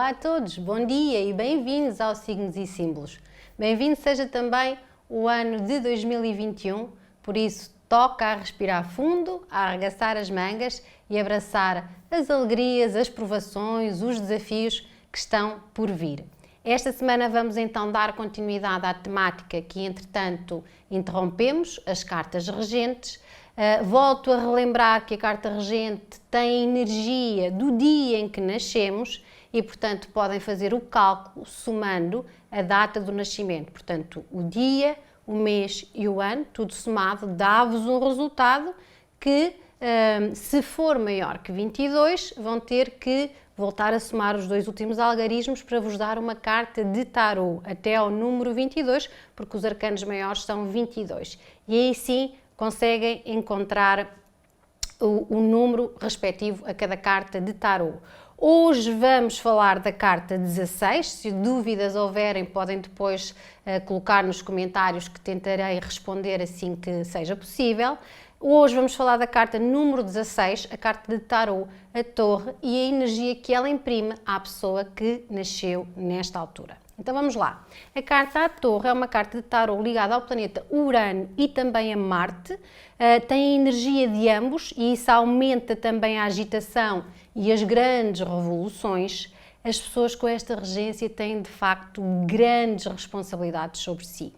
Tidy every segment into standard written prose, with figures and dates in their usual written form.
Olá a todos, bom dia e bem-vindos aos Signos e Símbolos. Bem-vindo seja também o ano de 2021, por isso toca a respirar fundo, a arregaçar as mangas e abraçar as alegrias, as provações, os desafios que estão por vir. Esta semana vamos então dar continuidade à temática que entretanto interrompemos, as cartas regentes. Volto a relembrar que a carta regente tem a energia do dia em que nascemos e, portanto, podem fazer o cálculo somando a data do nascimento. Portanto, o dia, o mês e o ano, tudo somado, dá-vos um resultado que, se for maior que 22, vão ter que voltar a somar os dois últimos algarismos para vos dar uma carta de tarô até ao número 22, porque os arcanos maiores são 22. E aí sim conseguem encontrar o número respectivo a cada carta de tarô. Hoje vamos falar da carta 16, se dúvidas houverem podem depois colocar nos comentários que tentarei responder assim que seja possível. Hoje vamos falar da carta número 16, a carta de tarô, a torre e a energia que ela imprime à pessoa que nasceu nesta altura. Então vamos lá. A carta à torre é uma carta de tarô ligada ao planeta Urano e também a Marte. Tem a energia de ambos e isso aumenta também a agitação e as grandes revoluções. As pessoas com esta regência têm de facto grandes responsabilidades sobre si.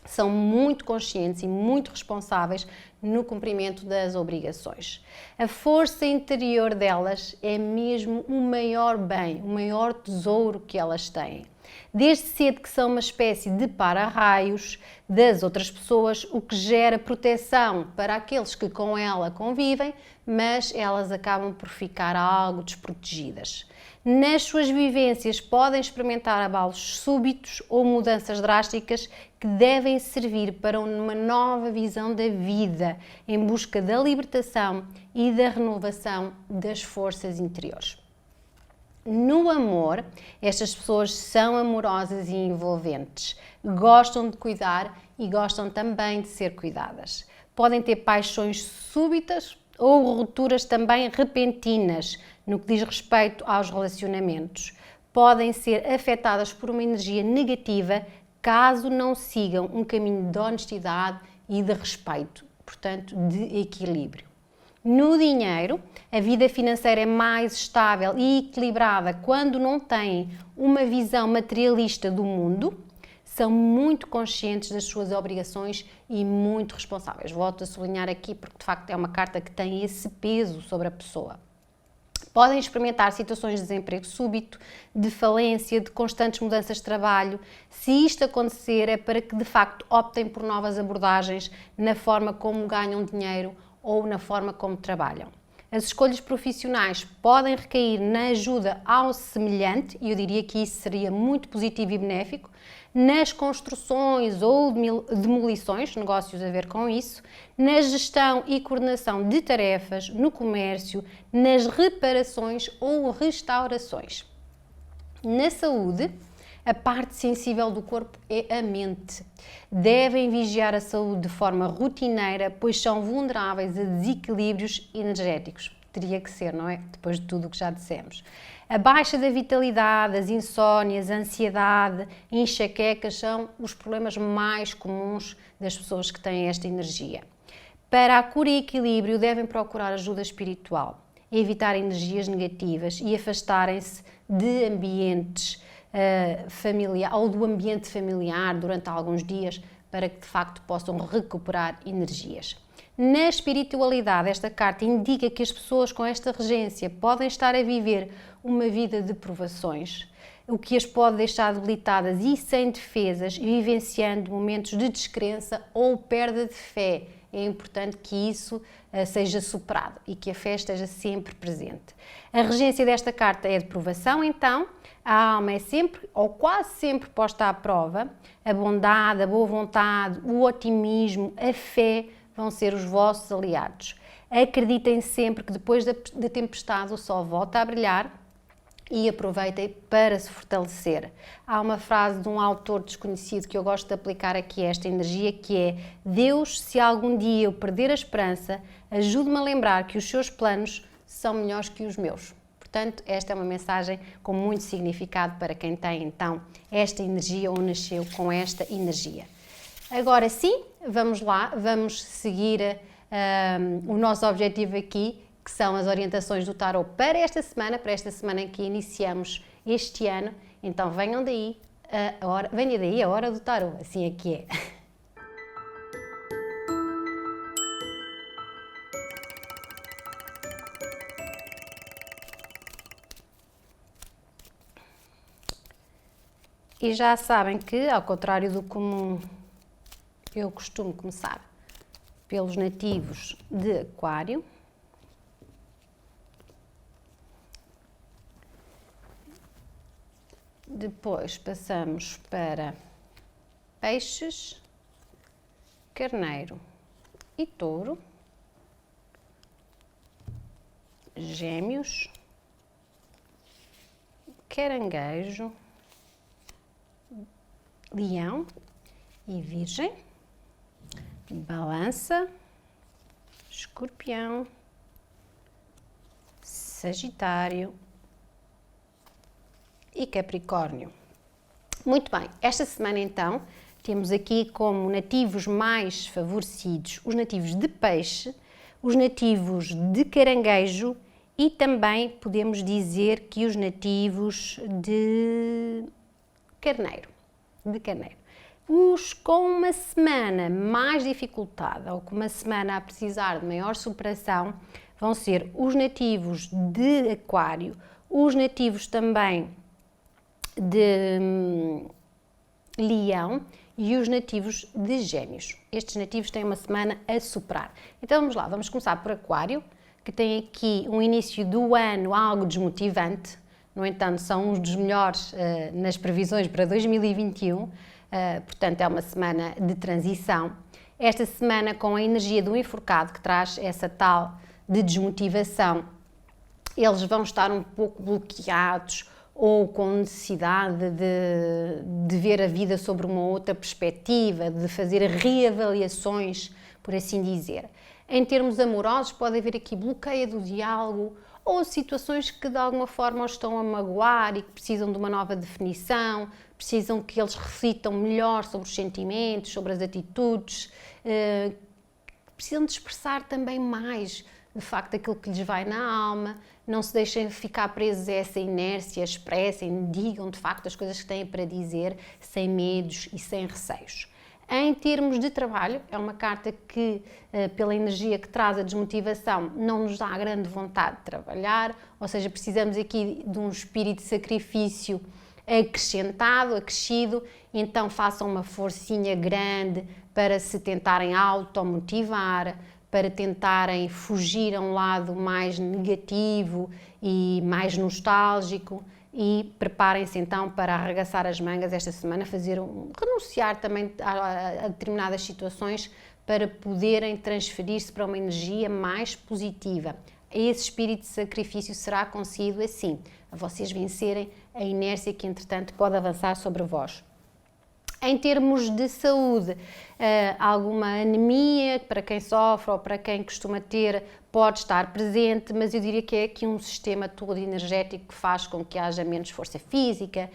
São muito conscientes e muito responsáveis no cumprimento das obrigações. A força interior delas é mesmo o maior bem, o maior tesouro que elas têm. Desde cedo que são uma espécie de para-raios das outras pessoas, o que gera proteção para aqueles que com ela convivem, mas elas acabam por ficar algo desprotegidas. Nas suas vivências podem experimentar abalos súbitos ou mudanças drásticas que devem servir para uma nova visão da vida, em busca da libertação e da renovação das forças interiores. No amor, estas pessoas são amorosas e envolventes, gostam de cuidar e gostam também de ser cuidadas. Podem ter paixões súbitas ou rupturas também repentinas no que diz respeito aos relacionamentos. Podem ser afetadas por uma energia negativa caso não sigam um caminho de honestidade e de respeito, portanto, de equilíbrio. No dinheiro, a vida financeira é mais estável e equilibrada quando não têm uma visão materialista do mundo, são muito conscientes das suas obrigações e muito responsáveis. Volto a sublinhar aqui porque de facto é uma carta que tem esse peso sobre a pessoa. Podem experimentar situações de desemprego súbito, de falência, de constantes mudanças de trabalho. Se isto acontecer é para que de facto optem por novas abordagens na forma como ganham dinheiro ou na forma como trabalham. As escolhas profissionais podem recair na ajuda ao semelhante, e eu diria que isso seria muito positivo e benéfico, nas construções ou demolições, negócios a ver com isso, na gestão e coordenação de tarefas, no comércio, nas reparações ou restaurações. Na saúde, a parte sensível do corpo é a mente. Devem vigiar a saúde de forma rotineira, pois são vulneráveis a desequilíbrios energéticos. Teria que ser, não é? Depois de tudo o que já dissemos. A baixa da vitalidade, as insónias, a ansiedade, enxaquecas são os problemas mais comuns das pessoas que têm esta energia. Para a cura e equilíbrio, devem procurar ajuda espiritual, evitar energias negativas e afastarem-se de ambientes familiar ou do ambiente familiar durante alguns dias para que de facto possam recuperar energias. Na espiritualidade, esta carta indica que as pessoas com esta regência podem estar a viver uma vida de provações, o que as pode deixar debilitadas e sem defesas, vivenciando momentos de descrença ou perda de fé. É importante que isso seja superado e que a fé esteja sempre presente. A regência desta carta é de provação, então, a alma é sempre ou quase sempre posta à prova. A bondade, a boa vontade, o otimismo, a fé vão ser os vossos aliados. Acreditem sempre que depois da tempestade o sol volta a brilhar e aproveitem para se fortalecer. Há uma frase de um autor desconhecido que eu gosto de aplicar aqui a esta energia, que é: Deus, se algum dia eu perder a esperança, ajude-me a lembrar que os seus planos são melhores que os meus. portanto, esta é uma mensagem com muito significado para quem tem, então, esta energia ou nasceu com esta energia. Agora sim, vamos lá, vamos seguir o nosso objetivo aqui, que são as orientações do tarot para esta semana em que iniciamos este ano. Então venha daí a hora do tarot, assim é que é. E já sabem que, ao contrário do comum, eu costumo começar pelos nativos de Aquário. Depois passamos para Peixes, Carneiro e Touro, Gêmeos, Caranguejo, Leão e Virgem, Balança, Escorpião, Sagitário e Capricórnio. Muito bem, esta semana então temos aqui como nativos mais favorecidos os nativos de Peixe, os nativos de Caranguejo e também podemos dizer que os nativos de Carneiro. Os com uma semana mais dificultada ou com uma semana a precisar de maior superação vão ser os nativos de Aquário, os nativos também de Leão e os nativos de Gêmeos. Estes nativos têm uma semana a superar. Então vamos lá, vamos começar por Aquário, que tem aqui um início do ano algo desmotivante. No entanto, são uns dos melhores nas previsões para 2021, portanto é uma semana de transição. Esta semana com a energia do enforcado, que traz essa tal de desmotivação, eles vão estar um pouco bloqueados ou com necessidade de ver a vida sobre uma outra perspectiva, de fazer reavaliações, por assim dizer. Em termos amorosos, pode haver aqui bloqueio do diálogo, ou situações que de alguma forma os estão a magoar e que precisam de uma nova definição, precisam que eles reflitam melhor sobre os sentimentos, sobre as atitudes, precisam de expressar também mais, de facto, aquilo que lhes vai na alma, não se deixem ficar presos a essa inércia, expressem, digam de facto as coisas que têm para dizer, sem medos e sem receios. Em termos de trabalho, é uma carta que, pela energia que traz a desmotivação, não nos dá grande vontade de trabalhar, ou seja, precisamos aqui de um espírito de sacrifício acrescido, então façam uma forcinha grande para se tentarem automotivar, para tentarem fugir a um lado mais negativo e mais nostálgico. E preparem-se então para arregaçar as mangas esta semana, renunciar também a determinadas situações para poderem transferir-se para uma energia mais positiva. Esse espírito de sacrifício será conseguido assim, a vocês vencerem a inércia que entretanto pode avançar sobre vós. Em termos de saúde, alguma anemia para quem sofre ou para quem costuma ter pode estar presente, mas eu diria que é aqui um sistema todo energético que faz com que haja menos força física,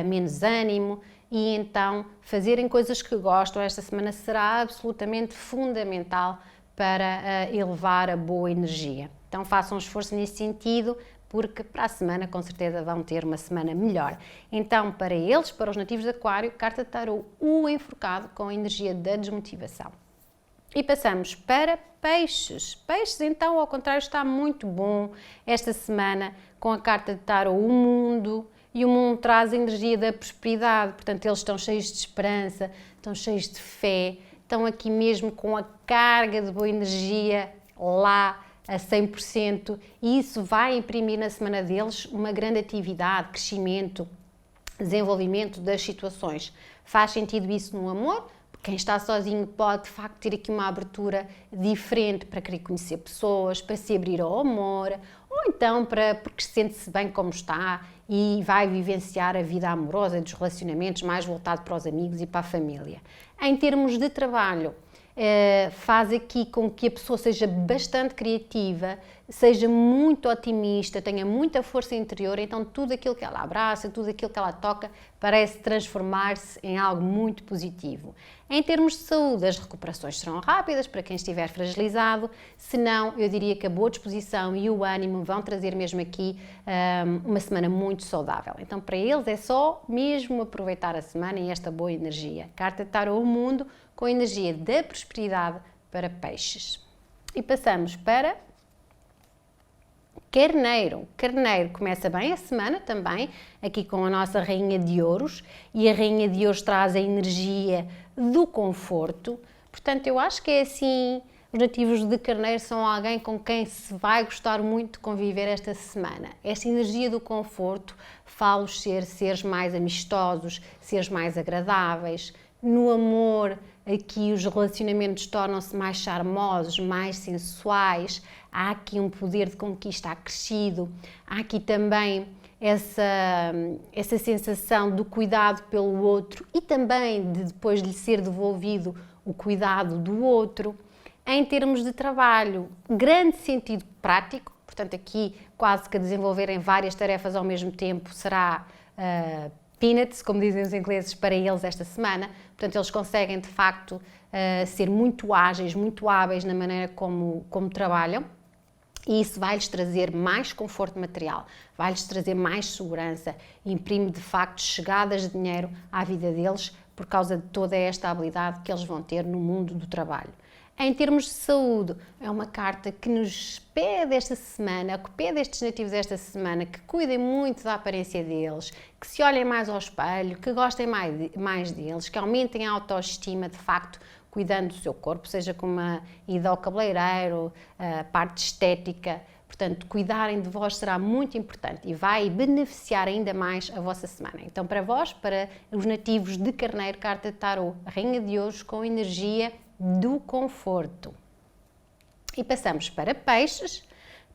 menos ânimo e então fazerem coisas que gostam esta semana será absolutamente fundamental para elevar a boa energia. Então façam um esforço nesse sentido, porque para a semana com certeza vão ter uma semana melhor. Então, para eles, para os nativos de Aquário, carta de tarot, o enforcado com a energia da desmotivação. E passamos para Peixes. Peixes, então, ao contrário, está muito bom esta semana com a carta de tarot, o mundo, e o mundo traz a energia da prosperidade, portanto, eles estão cheios de esperança, estão cheios de fé, estão aqui mesmo com a carga de boa energia lá, a 100%, e isso vai imprimir na semana deles uma grande atividade, crescimento, desenvolvimento das situações. Faz sentido isso no amor? Quem está sozinho pode, de facto, ter aqui uma abertura diferente para querer conhecer pessoas, para se abrir ao amor, ou então porque sente-se bem como está e vai vivenciar a vida amorosa dos relacionamentos mais voltado para os amigos e para a família. Em termos de trabalho, faz aqui com que a pessoa seja bastante criativa, seja muito otimista, tenha muita força interior, então tudo aquilo que ela abraça, tudo aquilo que ela toca, parece transformar-se em algo muito positivo. Em termos de saúde, as recuperações serão rápidas para quem estiver fragilizado, senão eu diria que a boa disposição e o ânimo vão trazer mesmo aqui uma semana muito saudável. Então para eles é só mesmo aproveitar a semana e esta boa energia. Carta de Tarot, o mundo com a energia da prosperidade para peixes. E passamos para Carneiro. Carneiro começa bem a semana também, aqui com a nossa Rainha de Ouros, e a Rainha de Ouros traz a energia do conforto. Portanto, eu acho que é assim, os nativos de Carneiro são alguém com quem se vai gostar muito de conviver esta semana. Esta energia do conforto fala-os ser seres mais amistosos, seres mais agradáveis. No amor, aqui os relacionamentos tornam-se mais charmosos, mais sensuais, há aqui um poder de conquista acrescido, há aqui também essa sensação do cuidado pelo outro e também de depois lhe ser devolvido o cuidado do outro. Em termos de trabalho, grande sentido prático, portanto aqui quase que a desenvolverem várias tarefas ao mesmo tempo será peanuts, como dizem os ingleses, para eles esta semana. Portanto, eles conseguem, de facto, ser muito ágeis, muito hábeis na maneira como trabalham. E isso vai-lhes trazer mais conforto material, vai-lhes trazer mais segurança, imprime, de facto, chegadas de dinheiro à vida deles por causa de toda esta habilidade que eles vão ter no mundo do trabalho. Em termos de saúde, é uma carta que nos pede esta semana, que pede estes nativos esta semana, que cuidem muito da aparência deles, que se olhem mais ao espelho, que gostem mais deles, que aumentem a autoestima, de facto, cuidando do seu corpo, seja com uma ida ao cabeleireiro, a parte estética. Portanto, cuidarem de vós será muito importante e vai beneficiar ainda mais a vossa semana. Então, para vós, para os nativos de Carneiro, carta de Tarot, a Rainha de Ouros com energia do conforto. E passamos para Peixes.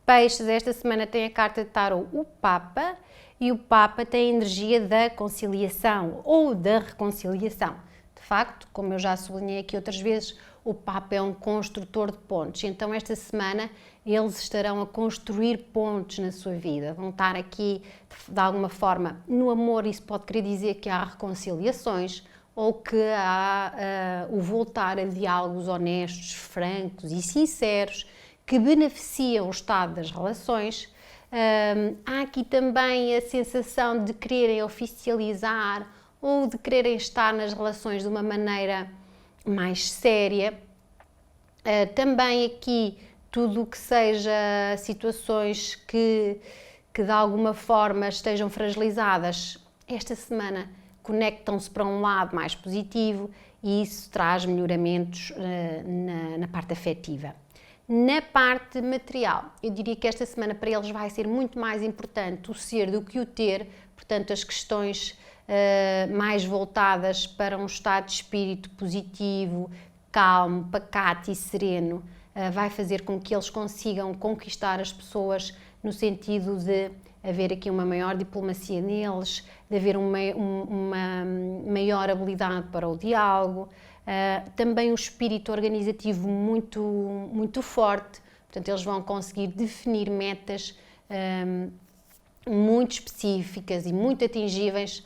Peixes, esta semana tem a carta de Tarot, o Papa, e o Papa tem a energia da conciliação ou da reconciliação. De facto, como eu já sublinhei aqui outras vezes, o Papa é um construtor de pontes, então esta semana eles estarão a construir pontes na sua vida, vão estar aqui de alguma forma no amor. Isso pode querer dizer que há reconciliações, ou que há o voltar a diálogos honestos, francos e sinceros, que beneficiam o estado das relações. Há aqui também a sensação de quererem oficializar ou de quererem estar nas relações de uma maneira mais séria. Também aqui tudo o que seja situações que de alguma forma estejam fragilizadas, esta semana conectam-se para um lado mais positivo e isso traz melhoramentos na parte afetiva. Na parte material, eu diria que esta semana para eles vai ser muito mais importante o ser do que o ter, portanto as questões mais voltadas para um estado de espírito positivo, calmo, pacato e sereno, vai fazer com que eles consigam conquistar as pessoas no sentido de haver aqui uma maior diplomacia neles, de haver uma maior habilidade para o diálogo, também um espírito organizativo muito forte, portanto eles vão conseguir definir metas muito específicas e muito atingíveis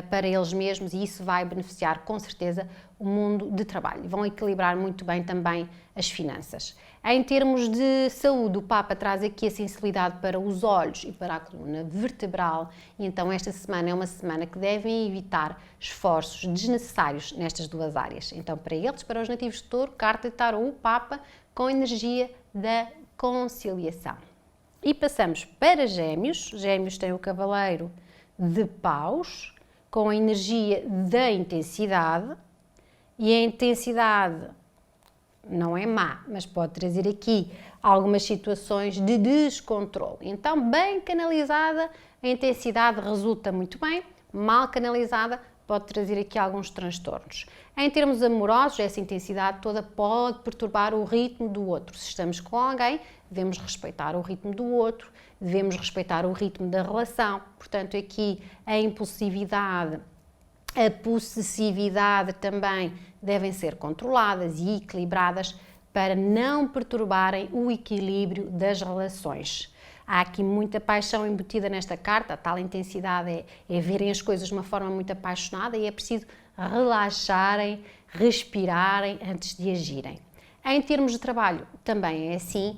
para eles mesmos e isso vai beneficiar com certeza o mundo de trabalho. Vão equilibrar muito bem também as finanças. Em termos de saúde, o Papa traz aqui a sensibilidade para os olhos e para a coluna vertebral e então esta semana é uma semana que devem evitar esforços desnecessários nestas duas áreas. Então para eles, para os nativos de Touro, carta de Tarot, o Papa com energia da conciliação. E passamos para Gêmeos. Gêmeos tem o Cavaleiro de Paus com a energia da intensidade e a intensidade não é má, mas pode trazer aqui algumas situações de descontrole. Então, bem canalizada, a intensidade resulta muito bem, mal canalizada, pode trazer aqui alguns transtornos. Em termos amorosos, essa intensidade toda pode perturbar o ritmo do outro. Se estamos com alguém, devemos respeitar o ritmo do outro, devemos respeitar o ritmo da relação. Portanto, aqui a impulsividade a possessividade também devem ser controladas e equilibradas para não perturbarem o equilíbrio das relações. Há aqui muita paixão embutida nesta carta, a tal intensidade é verem as coisas de uma forma muito apaixonada e é preciso relaxarem, respirarem antes de agirem. Em termos de trabalho, também é assim,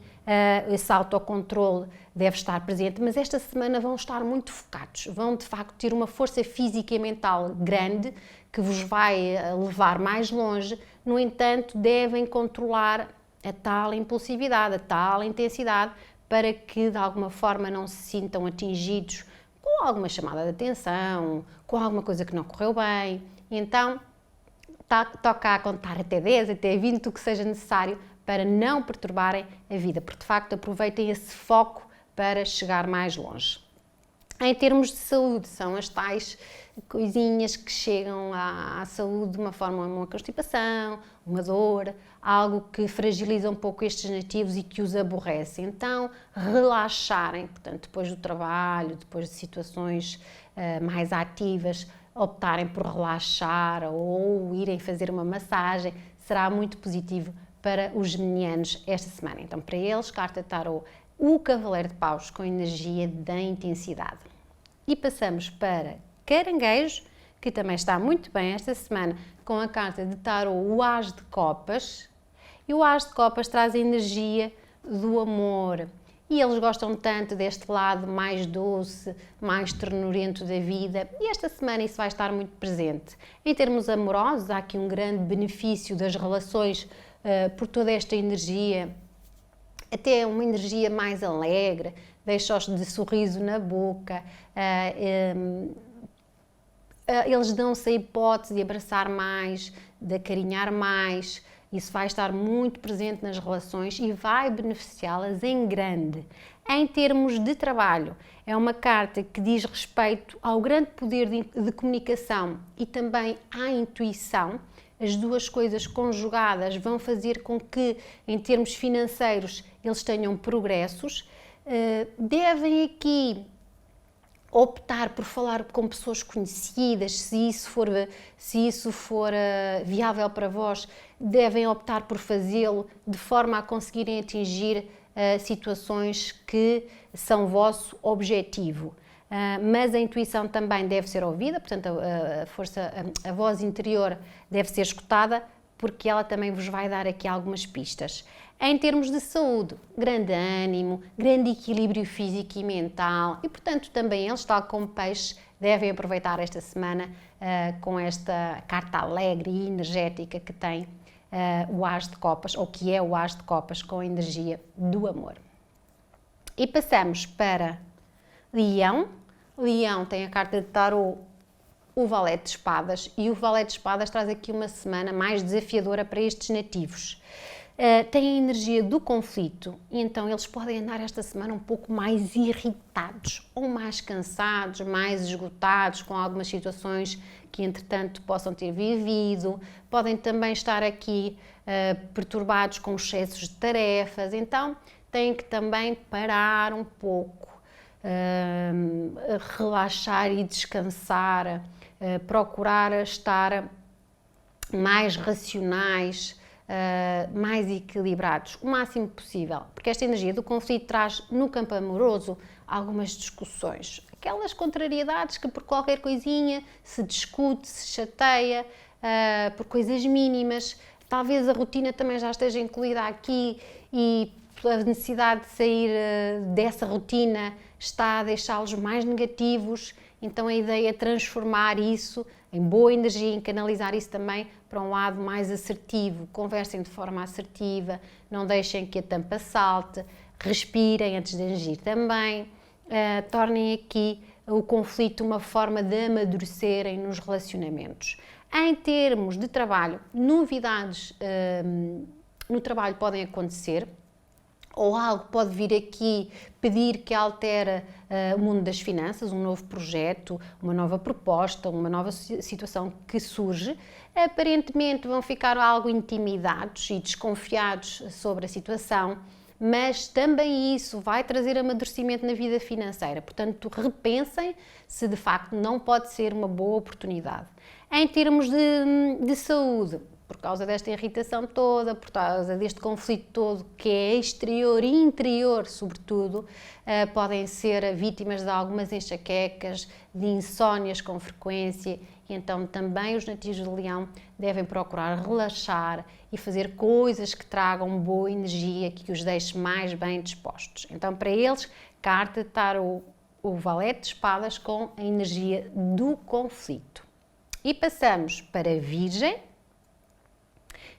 esse autocontrole deve estar presente, mas esta semana vão estar muito focados, vão de facto ter uma força física e mental grande que vos vai levar mais longe, no entanto, devem controlar a tal impulsividade, a tal intensidade, para que de alguma forma não se sintam atingidos com alguma chamada de atenção, com alguma coisa que não correu bem. Então, toca a contar até 10, até 20, o que seja necessário para não perturbarem a vida, porque de facto aproveitem esse foco para chegar mais longe. Em termos de saúde, são as tais coisinhas que chegam à saúde de uma forma, uma constipação, uma dor, algo que fragiliza um pouco estes nativos e que os aborrece. Então, relaxarem, portanto, depois do trabalho, depois de situações mais ativas, optarem por relaxar ou irem fazer uma massagem, será muito positivo para os geminianos esta semana. Então, para eles, carta tarot, o Cavaleiro de Paus com energia da intensidade. E passamos para Caranguejo, que também está muito bem esta semana com a carta de tarot, o As de Copas. E o As de Copas traz a energia do amor. E eles gostam tanto deste lado mais doce, mais ternurento da vida. E esta semana isso vai estar muito presente. Em termos amorosos, há aqui um grande benefício das relações por toda esta energia, até uma energia mais alegre, deixa-os de sorriso na boca, eles dão-se a hipótese de abraçar mais, de acarinhar mais. Isso vai estar muito presente nas relações e vai beneficiá-las em grande. Em termos de trabalho, é uma carta que diz respeito ao grande poder de comunicação e também à intuição. As duas coisas conjugadas vão fazer com que, em termos financeiros, eles tenham progressos. Devem aqui optar por falar com pessoas conhecidas, se isso for viável para vós, devem optar por fazê-lo de forma a conseguirem atingir situações que são vosso objetivo. Mas a intuição também deve ser ouvida, portanto a voz interior deve ser escutada, porque ela também vos vai dar aqui algumas pistas. Em termos de saúde, grande ânimo, grande equilíbrio físico e mental e, portanto, também eles, tal como peixes, devem aproveitar esta semana com esta carta alegre e energética que tem o As de Copas, ou que é o As de Copas com a energia do amor. E passamos para Leão. Leão tem a carta de tarot, o Valete de Espadas, e o Valete de Espadas traz aqui uma semana mais desafiadora para estes nativos. Tem a energia do conflito e então eles podem andar esta semana um pouco mais irritados ou mais cansados, mais esgotados com algumas situações que entretanto possam ter vivido, podem também estar aqui perturbados com excessos de tarefas, então têm que também parar um pouco, relaxar e descansar, procurar estar mais racionais, mais equilibrados, o máximo possível, porque esta energia do conflito traz no campo amoroso algumas discussões, aquelas contrariedades que por qualquer coisinha se discute, se chateia, por coisas mínimas, talvez a rotina também já esteja incluída aqui e a necessidade de sair dessa rotina está a deixá-los mais negativos, então a ideia é transformar isso em boa energia, em canalizar isso também para um lado mais assertivo. Conversem de forma assertiva, não deixem que a tampa salte, respirem antes de agir também, tornem aqui o conflito uma forma de amadurecerem nos relacionamentos. Em termos de trabalho, novidades no trabalho podem acontecer, ou algo pode vir aqui pedir que altere o mundo das finanças, um novo projeto, uma nova proposta, uma nova situação que surge. Aparentemente vão ficar algo intimidados e desconfiados sobre a situação, mas também isso vai trazer amadurecimento na vida financeira. Portanto, repensem se de facto não pode ser uma boa oportunidade. Em termos de saúde, por causa desta irritação toda, por causa deste conflito todo que é exterior e interior, sobretudo, podem ser vítimas de algumas enxaquecas, de insónias com frequência, e então também os nativos de Leão devem procurar relaxar e fazer coisas que tragam boa energia, que os deixem mais bem dispostos. Então, para eles, carta de tarô, o valete de espadas com a energia do conflito. E passamos para a Virgem.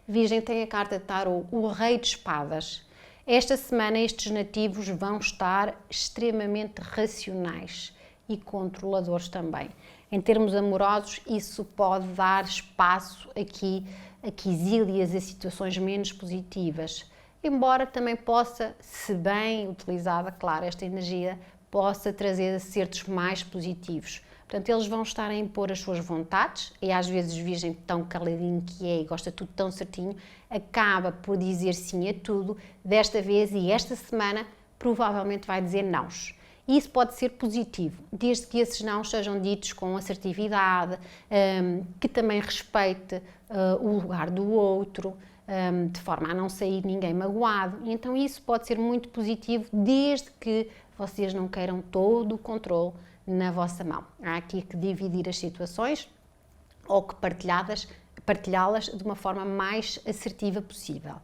Virgem tem a carta de tarô, o Rei de Espadas. Esta semana estes nativos vão estar extremamente racionais e controladores também. Em termos amorosos, isso pode dar espaço aqui a quisílias, a situações menos positivas. Embora também possa, se bem utilizada, claro, esta energia possa trazer acertos mais positivos. Portanto, eles vão estar a impor as suas vontades e às vezes Virgem, tão caladinho que é e gosta tudo tão certinho, acaba por dizer sim a tudo. Desta vez e esta semana provavelmente vai dizer nãos. Isso pode ser positivo, desde que esses nãos sejam ditos com assertividade, que também respeite o lugar do outro, de forma a não sair ninguém magoado. E então isso pode ser muito positivo, desde que vocês não queiram todo o controle na vossa mão. Há aqui que dividir as situações ou que partilhá-las de uma forma mais assertiva possível.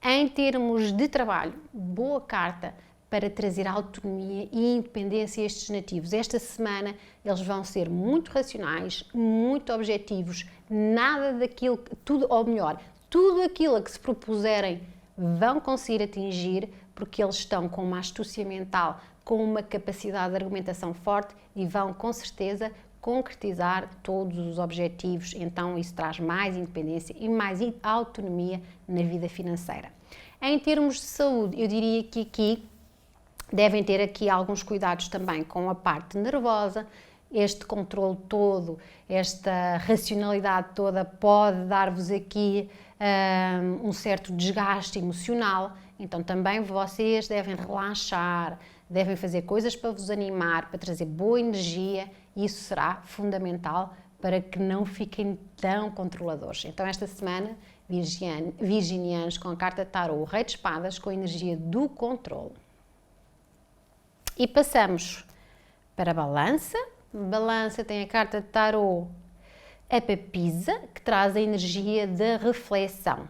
Em termos de trabalho, boa carta para trazer autonomia e independência a estes nativos. Esta semana eles vão ser muito racionais, muito objetivos, nada daquilo, tudo, ou melhor, tudo aquilo a que se propuserem vão conseguir atingir, porque eles estão com uma astúcia mental, com uma capacidade de argumentação forte e vão com certeza concretizar todos os objetivos. Então isso traz mais independência e mais autonomia na vida financeira. Em termos de saúde, eu diria que aqui devem ter aqui alguns cuidados também com a parte nervosa. Este controle todo, esta racionalidade toda pode dar-vos aqui um certo desgaste emocional. Então também vocês devem relaxar, devem fazer coisas para vos animar, para trazer boa energia. Isso será fundamental para que não fiquem tão controladores. Então esta semana, virginianos com a carta de tarô, o Rei de Espadas, com a energia do controle. E passamos para a Balança. Balança tem a carta de tarô, a Papisa, que traz a energia da reflexão.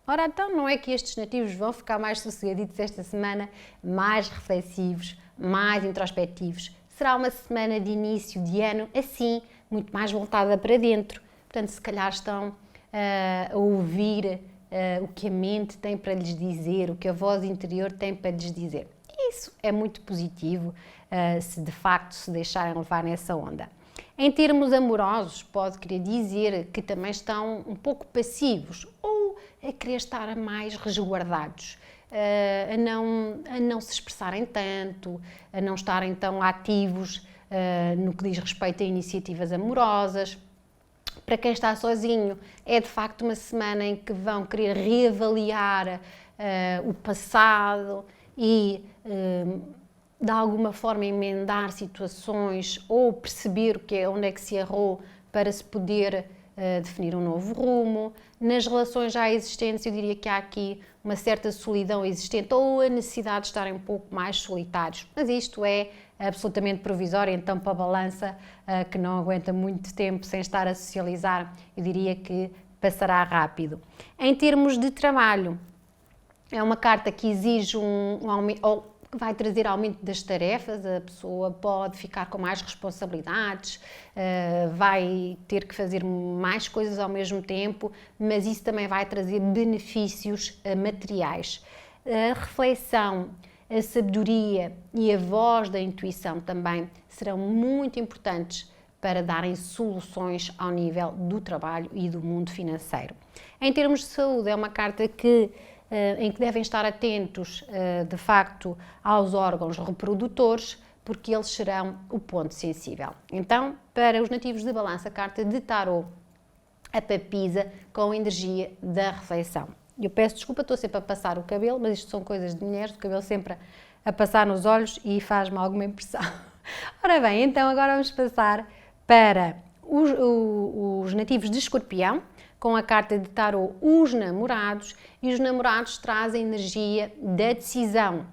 Ora, então não é que estes nativos vão ficar mais sossegaditos esta semana, mais reflexivos, mais introspectivos. Será uma semana de início de ano assim, muito mais voltada para dentro. Portanto, se calhar estão a ouvir o que a mente tem para lhes dizer, o que a voz interior tem para lhes dizer. Isso é muito positivo, se de facto se deixarem levar nessa onda. Em termos amorosos, pode querer dizer que também estão um pouco passivos ou a querer estar mais resguardados, a não se expressarem tanto, a não estarem tão ativos no que diz respeito a iniciativas amorosas. Para quem está sozinho, é de facto uma semana em que vão querer reavaliar o passado e de alguma forma emendar situações ou perceber onde é que se errou para se poder definir um novo rumo. Nas relações já existentes, eu diria que há aqui uma certa solidão existente ou a necessidade de estarem um pouco mais solitários, mas isto é absolutamente provisório. Então para a Balança, que não aguenta muito tempo sem estar a socializar, eu diria que passará rápido. Em termos de trabalho, é uma carta que exige um aumento, ou que vai trazer aumento das tarefas. A pessoa pode ficar com mais responsabilidades, vai ter que fazer mais coisas ao mesmo tempo, mas isso também vai trazer benefícios materiais. A reflexão, a sabedoria e a voz da intuição também serão muito importantes para darem soluções ao nível do trabalho e do mundo financeiro. Em termos de saúde, é uma carta em que devem estar atentos, de facto, aos órgãos reprodutores, porque eles serão o ponto sensível. Então, para os nativos de Balança, a carta de tarô, a Papisa, com a energia da reflexão. Eu peço desculpa, estou sempre a passar o cabelo, mas isto são coisas de mulheres, o cabelo sempre a passar nos olhos e faz-me alguma impressão. Ora bem, então agora vamos passar para os nativos de Escorpião, com a carta de tarô Os Namorados, e os namorados trazem energia da decisão,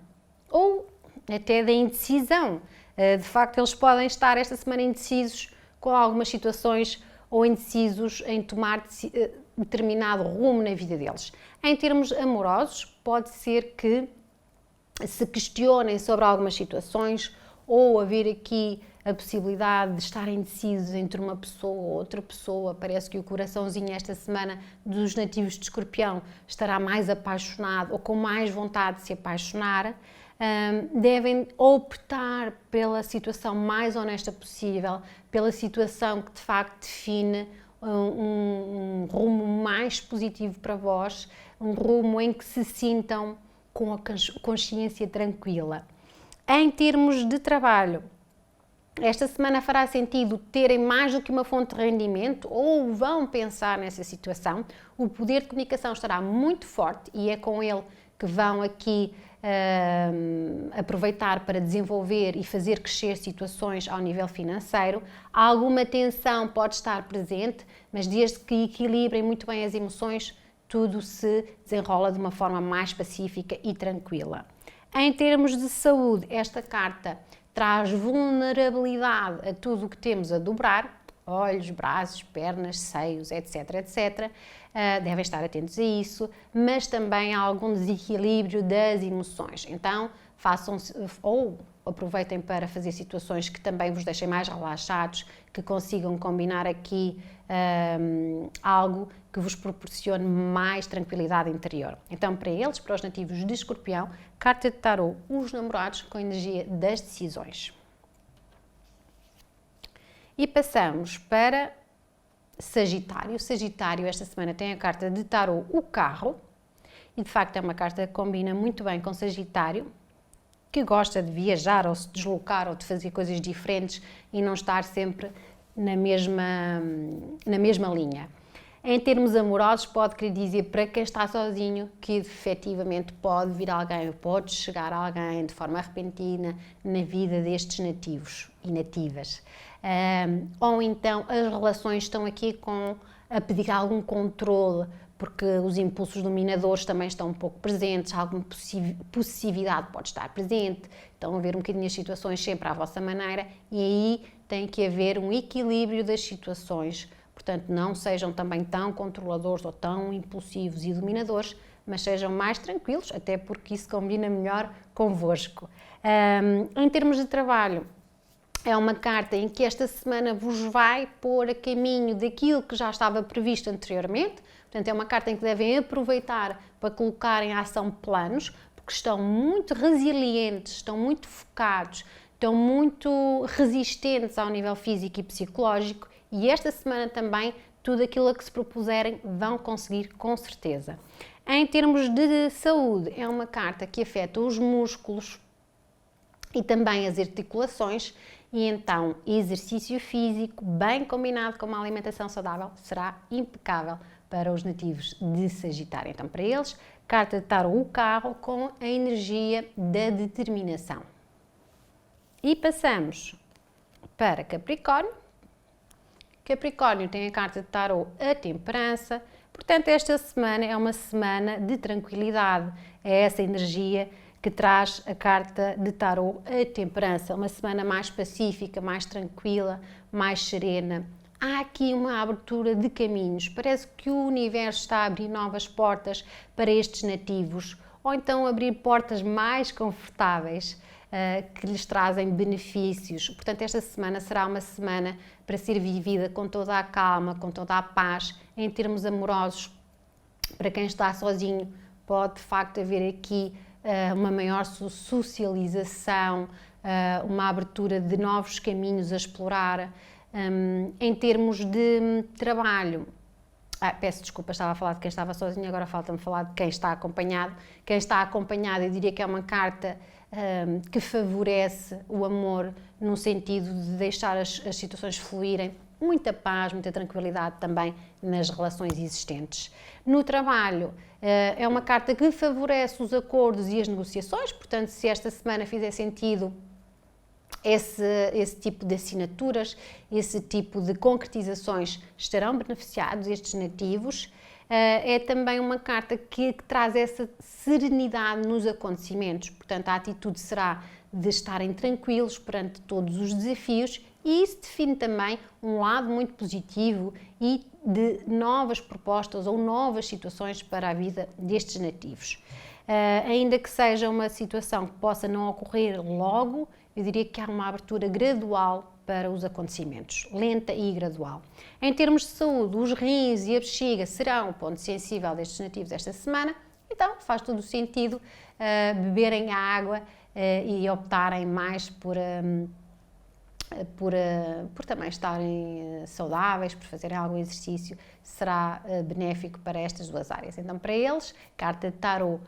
ou até da indecisão. De facto, eles podem estar esta semana indecisos com algumas situações ou indecisos em tomar determinado rumo na vida deles. Em termos amorosos, pode ser que se questionem sobre algumas situações ou haver aqui a possibilidade de estarem indecisos entre uma pessoa ou outra pessoa. Parece que o coraçãozinho esta semana dos nativos de Escorpião estará mais apaixonado ou com mais vontade de se apaixonar. Devem optar pela situação mais honesta possível, pela situação que de facto define um rumo mais positivo para vós, um rumo em que se sintam com a consciência tranquila. Em termos de trabalho, esta semana fará sentido terem mais do que uma fonte de rendimento ou vão pensar nessa situação. O poder de comunicação estará muito forte e é com ele que vão aqui aproveitar para desenvolver e fazer crescer situações ao nível financeiro. Alguma tensão pode estar presente, mas desde que equilibrem muito bem as emoções, tudo se desenrola de uma forma mais pacífica e tranquila. Em termos de saúde, esta carta traz vulnerabilidade a tudo o que temos a dobrar, olhos, braços, pernas, seios, etc, etc. Devem estar atentos a isso, mas também há algum desequilíbrio das emoções. Então, façam ou aproveitem para fazer situações que também vos deixem mais relaxados, que consigam combinar aqui algo que vos proporcione mais tranquilidade interior. Então, para eles, para os nativos de Escorpião, carta de tarô, os namorados com a energia das decisões. E passamos para Sagitário. Sagitário esta semana tem a carta de tarô, o carro, e de facto é uma carta que combina muito bem com Sagitário, que gosta de viajar ou se deslocar ou de fazer coisas diferentes e não estar sempre na mesma linha. Em termos amorosos, pode querer dizer para quem está sozinho que efetivamente pode vir alguém, pode chegar alguém de forma repentina na vida destes nativos e nativas. Ou então as relações estão aqui a pedir algum controle, porque os impulsos dominadores também estão um pouco presentes, alguma possessividade pode estar presente, estão a ver um bocadinho as situações sempre à vossa maneira e aí tem que haver um equilíbrio das situações. Portanto, não sejam também tão controladores ou tão impulsivos e dominadores, mas sejam mais tranquilos, até porque isso combina melhor convosco. Em termos de trabalho, é uma carta em que esta semana vos vai pôr a caminho daquilo que já estava previsto anteriormente. Portanto, é uma carta em que devem aproveitar para colocar em ação planos, porque estão muito resilientes, estão muito focados, estão muito resistentes ao nível físico e psicológico e esta semana também tudo aquilo a que se propuserem vão conseguir com certeza. Em termos de saúde, é uma carta que afeta os músculos e também as articulações e então exercício físico bem combinado com uma alimentação saudável será impecável para os nativos de Sagitário. Então para eles, carta de tarô o carro com a energia da determinação. E passamos para Capricórnio. Capricórnio tem a carta de tarô a temperança, portanto esta semana é uma semana de tranquilidade, é essa energia que traz a carta de tarô a temperança, uma semana mais pacífica, mais tranquila, mais serena. Há aqui uma abertura de caminhos, parece que o universo está a abrir novas portas para estes nativos, ou então abrir portas mais confortáveis, que lhes trazem benefícios. Portanto, esta semana será uma semana para ser vivida com toda a calma, com toda a paz. Em termos amorosos, para quem está sozinho, pode de facto haver aqui uma maior socialização, uma abertura de novos caminhos a explorar. Em termos de trabalho, peço desculpa, estava a falar de quem estava sozinho, agora falta-me falar de quem está acompanhado. Quem está acompanhado, eu diria que é uma carta que favorece o amor no sentido de deixar as situações fluírem. muita paz, muita tranquilidade também nas relações existentes. No trabalho, é uma carta que favorece os acordos e as negociações, portanto, se esta semana fizer sentido esse tipo de assinaturas, esse tipo de concretizações, estarão beneficiados estes nativos. É também uma carta que traz essa serenidade nos acontecimentos, portanto a atitude será de estarem tranquilos perante todos os desafios, e isso define também um lado muito positivo e de novas propostas ou novas situações para a vida destes nativos. Ainda que seja uma situação que possa não ocorrer logo, eu diria que há uma abertura gradual para os acontecimentos, lenta e gradual. Em termos de saúde, os rins e a bexiga serão o ponto sensível destes nativos esta semana, então faz todo o sentido beberem a água e optarem mais por também estarem saudáveis, por fazerem algum exercício, será benéfico para estas duas áreas. Então, para eles, carta de tarot,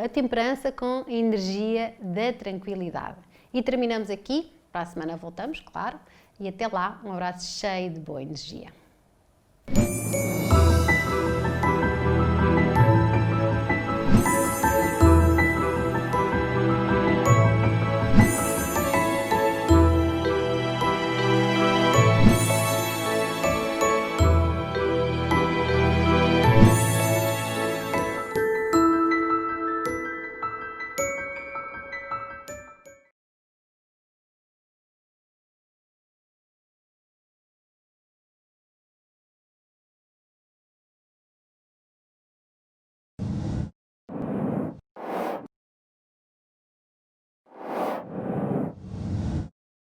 a temperança com a energia da tranquilidade. E terminamos aqui, para a semana voltamos, claro, e até lá, um abraço cheio de boa energia.